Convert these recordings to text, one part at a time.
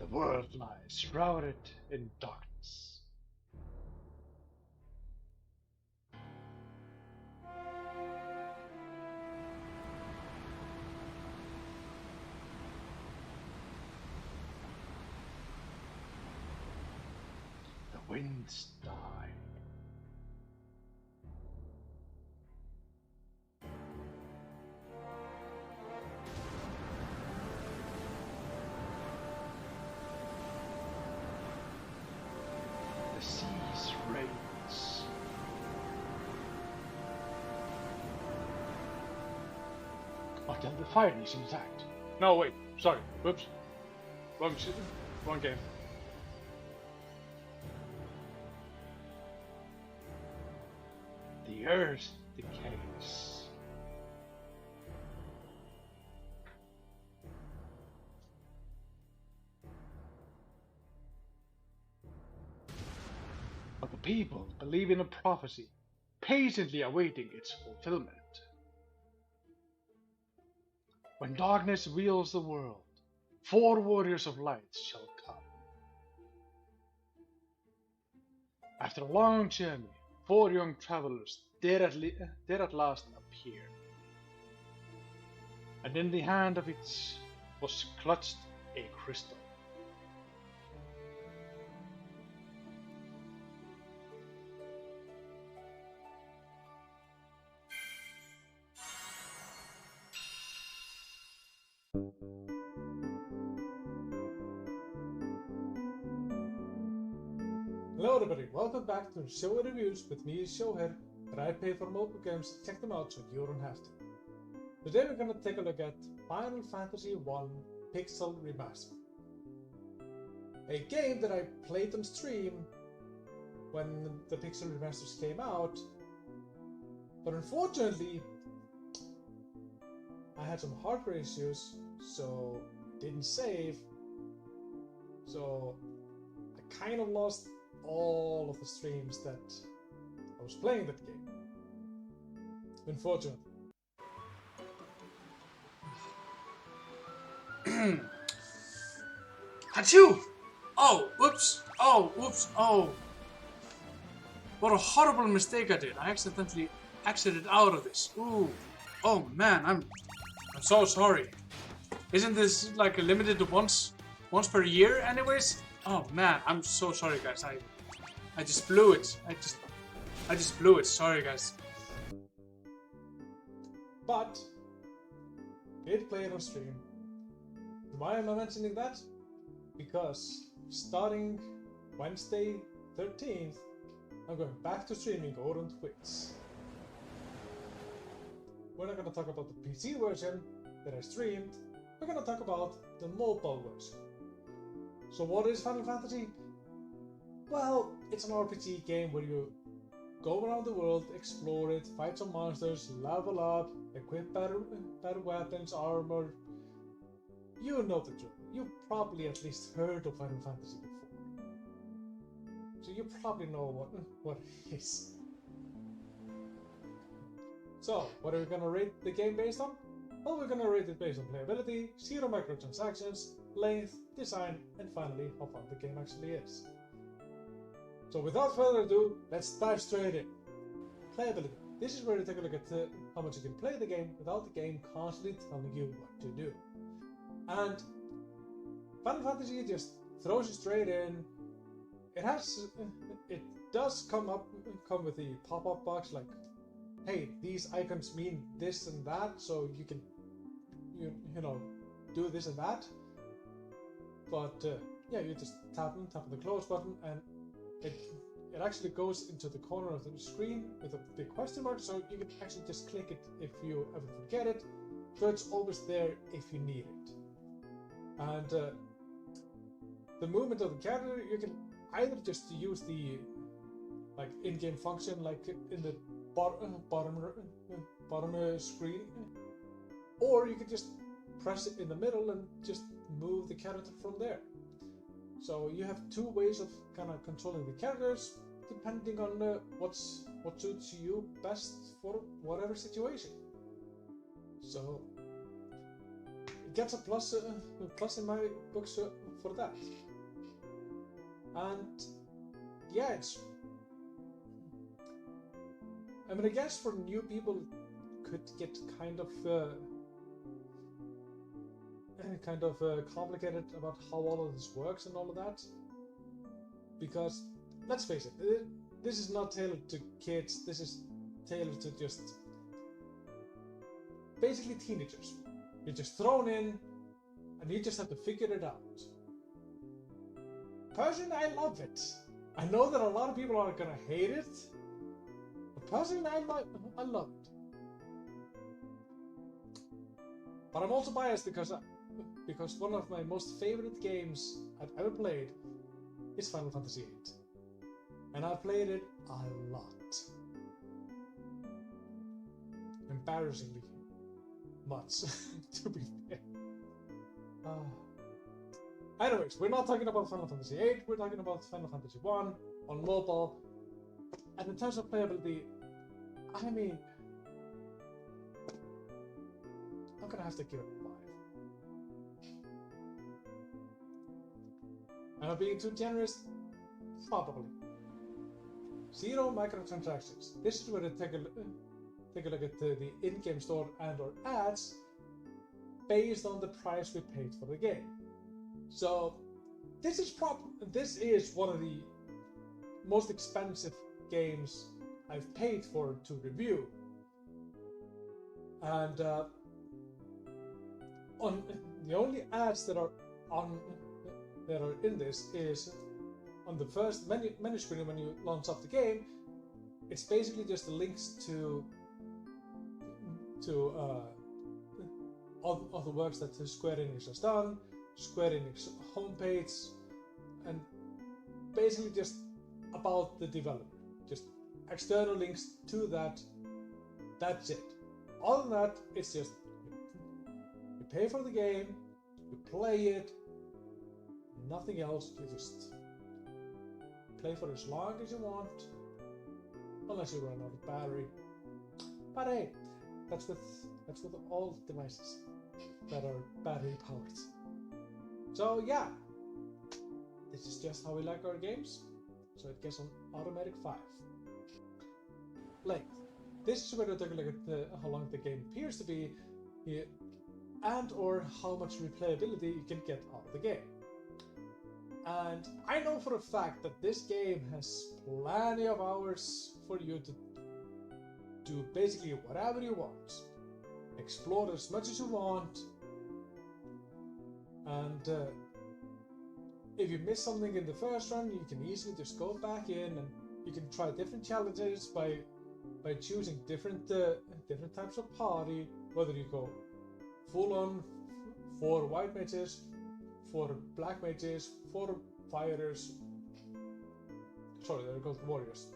world lies shrouded in darkness. The winds die. The seas rage. Until the fire is intact. No, wait, sorry, whoops. Wrong game. The earth decays. But the people believe in a prophecy, patiently awaiting its fulfillment. When darkness wheels the world, 4 warriors of light shall come. After a long journey, 4 young travelers did at last appear. And in the hand of each was clutched a crystal. Hello everybody, welcome back to Sjoher Reviews with me, Sjoher, where I pay for mobile games. Check them out so you don't have to. Today we're going to take a look at Final Fantasy I Pixel Remaster. A game that I played on stream when the Pixel Remasters came out, but unfortunately I had some hardware issues, so it didn't save, so I kind of lost all of the streams that I was playing that game. Unfortunately. Achoo! Oh, whoops! Oh, whoops! Oh! What a horrible mistake I did. I accidentally exited out of this. Ooh! Oh man, I'm so sorry. Isn't this like limited to once per year, anyways? Oh man, I'm so sorry, guys. I just blew it. I just blew it. Sorry, guys. But did play it on stream. Why am I mentioning that? Because starting Wednesday 13th, I'm going back to streaming over on Twitch. We're not going to talk about the PC version that I streamed. We're going to talk about the mobile version. So what is Final Fantasy? Well, it's an RPG game where you go around the world, explore it, fight some monsters, level up, equip better weapons, armor. You know the drill. You've probably at least heard of Final Fantasy before. So you probably know what it is. So, what are we going to rate the game based on? Well, we're going to rate it based on playability, 0 microtransactions, length, design, and finally, how fun the game actually is. So without further ado, let's dive straight in. Playability. This is where you take a look at how much you can play the game without the game constantly telling you what to do. And Final Fantasy just throws you straight in. It does come with the pop-up box like, hey, these icons mean this and that, so you can you know do this and that. But yeah, you just tap the close button, and it actually goes into the corner of the screen with a big question mark, so you can actually just click it if you ever forget it, so it's always there if you need it. And the movement of the character, you can either just use the like in-game function like in the bottom screen, or you can just press it in the middle and just move the character from there. So you have 2 ways of kind of controlling the characters depending on what suits you best for whatever situation. So it gets a plus in my books for that. And yeah, it's. I mean, I guess for new people, could get kind of complicated about how all of this works and all of that. Because let's face it, this is not tailored to kids. This is tailored to just basically teenagers. You're just thrown in, and you just have to figure it out. Personally, I love it. I know that a lot of people are gonna hate it, but personally, I love it. But I'm also biased because one of my most favorite games I've ever played is Final Fantasy VIII, and I've played it a lot. Embarrassingly much, to be fair. Anyways, we're not talking about Final Fantasy VIII, we're talking about Final Fantasy I on mobile. And in terms of playability, I mean, I'm gonna have to give it a 5. Am I being too generous? Probably. 0 microtransactions. This is where they take a look at the in-game store and/or ads based on the price we paid for the game. So this is one of the most expensive games I've paid for to review, and on the only ads that are in this is on the first menu screen when you launch up the game. It's basically just the links to all the works that Square Enix has done, Square Enix homepage, and basically just about the developer. Just external links to that. That's it. Other than that, it's just you pay for the game, you play it, nothing else. You just play for as long as you want, unless you run out of battery. But hey, that's with all devices that are battery powered. So yeah, this is just how we like our games. So it gets an automatic 5. Length. This is where we take a look at how long the game appears to be, and/or how much replayability you can get out of the game. And I know for a fact that this game has plenty of hours for you to do basically whatever you want. Explore as much as you want. And if you miss something in the first run, you can easily just go back in and you can try different challenges by choosing different types of party, whether you go full on 4 white mages, 4 black mages, 4 fighters. Sorry, they're called warriors.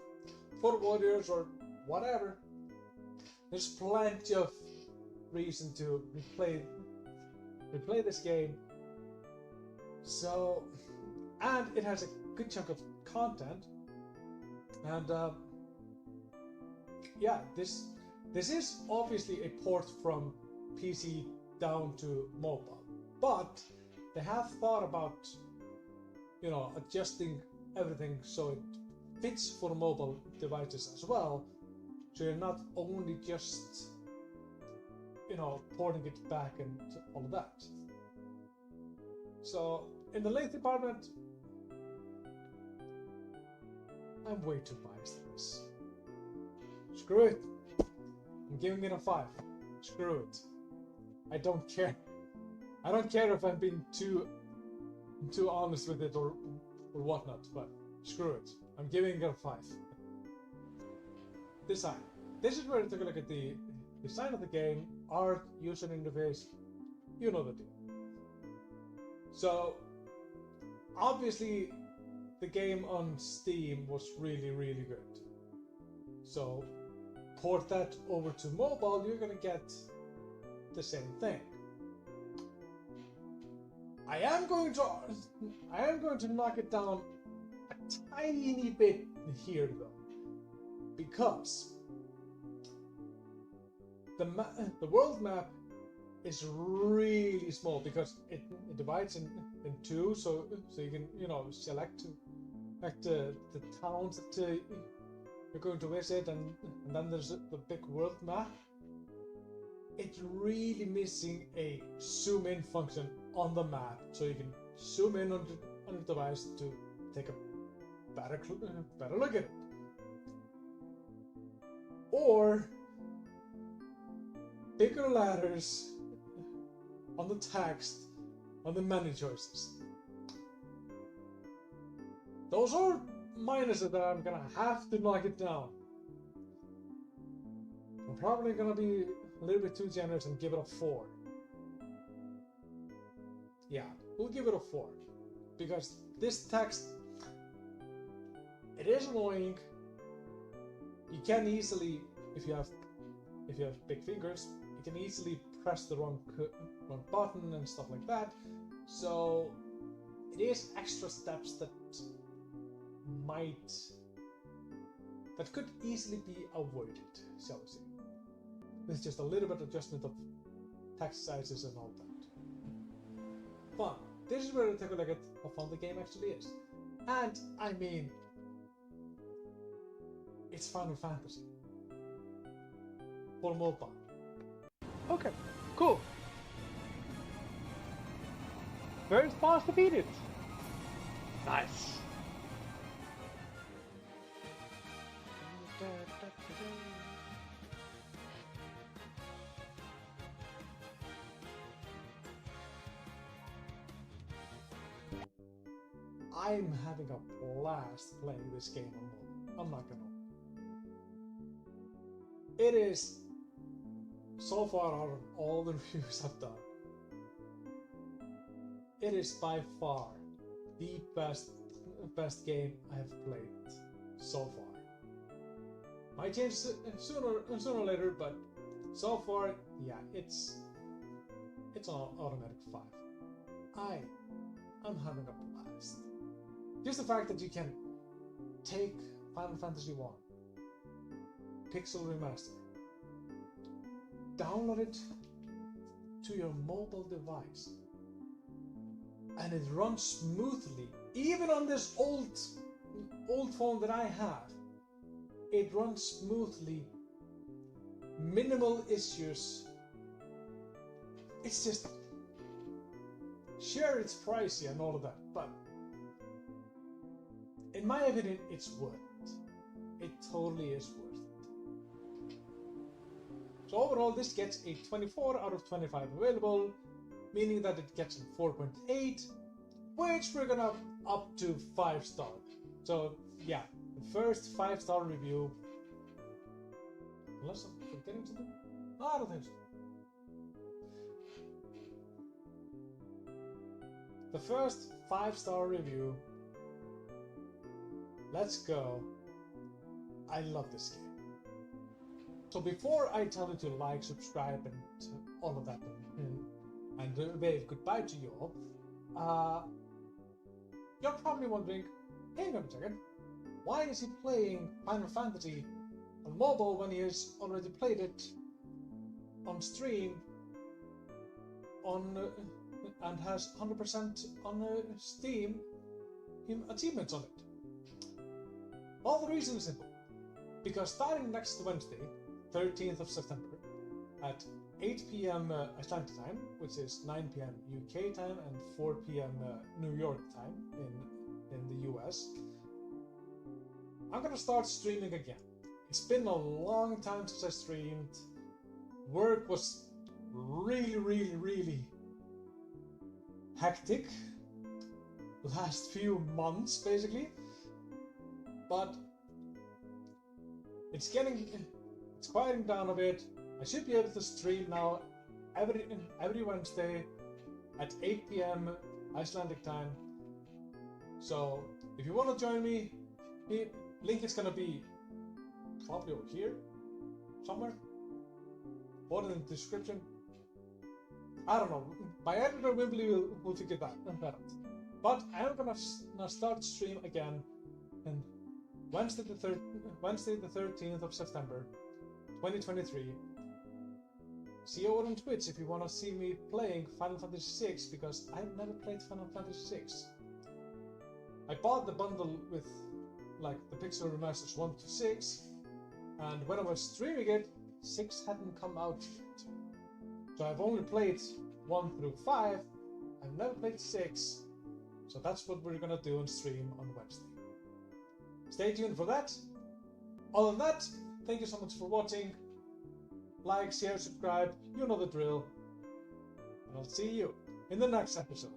4 warriors or whatever. There's plenty of reason to replay this game. So, and it has a good chunk of content. And yeah, this is obviously a port from PC down to mobile, but they have thought about, adjusting everything so it fits for mobile devices as well. So you're not only just, porting it back and all of that. So in the length department, I'm way too biased in this. Screw it. I'm giving it a 5. Screw it. I don't care. I don't care if I'm being too honest with it or whatnot, but screw it. I'm giving it a 5. Design. This is where I took a look at the design of the game, art, user interface, you know the deal. So, obviously, the game on Steam was really, really good. So, port that over to mobile, you're gonna get the same thing. I am going to knock it down a tiny bit here though, because the world map is really small because it divides in in two, so you can select like the towns that you're going to visit, and then there's the big world map. It's really missing a zoom in function on the map, so you can zoom in on the device to take a better look at it. Or bigger letters on the text on the menu choices. Those are minuses that I'm gonna have to knock it down. I'm probably gonna be a little bit too generous and give it a 4. Yeah, we'll give it a 4. Because this text, it is annoying. You can easily, if you have big fingers, you can easily press the wrong button and stuff like that. So it is extra steps that could easily be avoided, shall we say, with just a little bit of adjustment of text sizes and all that. But this is where I take a look at how fun the game actually is. And I mean, it's Final Fantasy for mobile. Okay, cool. First boss defeated. Nice. I'm having a blast playing this game on mobile. I'm not gonna. It is, so far out of all the reviews I've done, it is by far the best game I have played so far. Might change sooner or later, but so far, yeah, it's an automatic 5. I'm having a blast. Just the fact that you can take Final Fantasy 1 Pixel Remaster, download it to your mobile device, and it runs smoothly. Even on this old phone that I have, it runs smoothly, minimal issues. It's just, sure, it's pricey and all of that, but in my opinion, it's worth it. It totally is worth it. So overall, this gets a 24 out of 25 available, meaning that it gets a 4.8, which we're gonna up to 5 star. So yeah, the first 5-star review. Unless I'm forgetting something? No, I don't think so. The first 5-star review. Let's go. I love this game. So before I tell you to like, subscribe, and all of that, and wave goodbye to you all, you're probably wondering, hang on a second, why is he playing Final Fantasy on mobile when he has already played it on stream and has 100% on Steam achievements on it? Well, the reason is simple. Because starting next Wednesday, 13th of September, at 8 p.m. Icelandic time, which is 9 p.m. UK time and 4 p.m. New York time in the US, I'm gonna start streaming again. It's been a long time since I streamed. Work was really hectic last few months, basically. But it's quieting down a bit. I should be able to stream now every Wednesday at 8 p.m. Icelandic time. So if you want to join me, link is gonna be probably over here somewhere, or in the description. I don't know. My editor WimblyD will figure that out. But I am gonna start stream again and Wednesday the 13th of September, 2023, see over on Twitch if you want to see me playing Final Fantasy VI, because I've never played Final Fantasy VI. I bought the bundle with like the Pixel Remasters 1 to 6, and when I was streaming it, 6 hadn't come out yet. So I've only played 1 through 5, I've never played 6, so that's what we're gonna do on stream on Wednesday. Stay tuned for that. Other than that, thank you so much for watching. Like, share, subscribe, you know the drill. And I'll see you in the next episode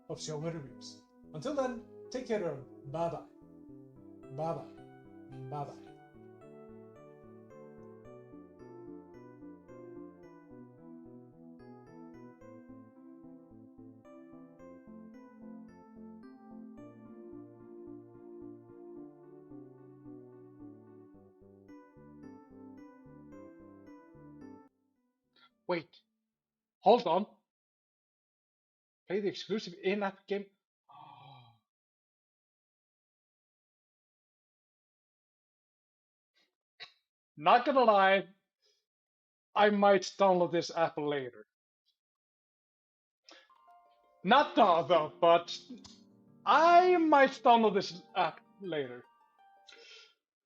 of Sjoher Reviews. Until then, take care and bye bye. Bye bye. Bye bye. Wait. Hold on. Play the exclusive in-app game. Not gonna lie, I might download this app later. Not now though, but I might download this app later.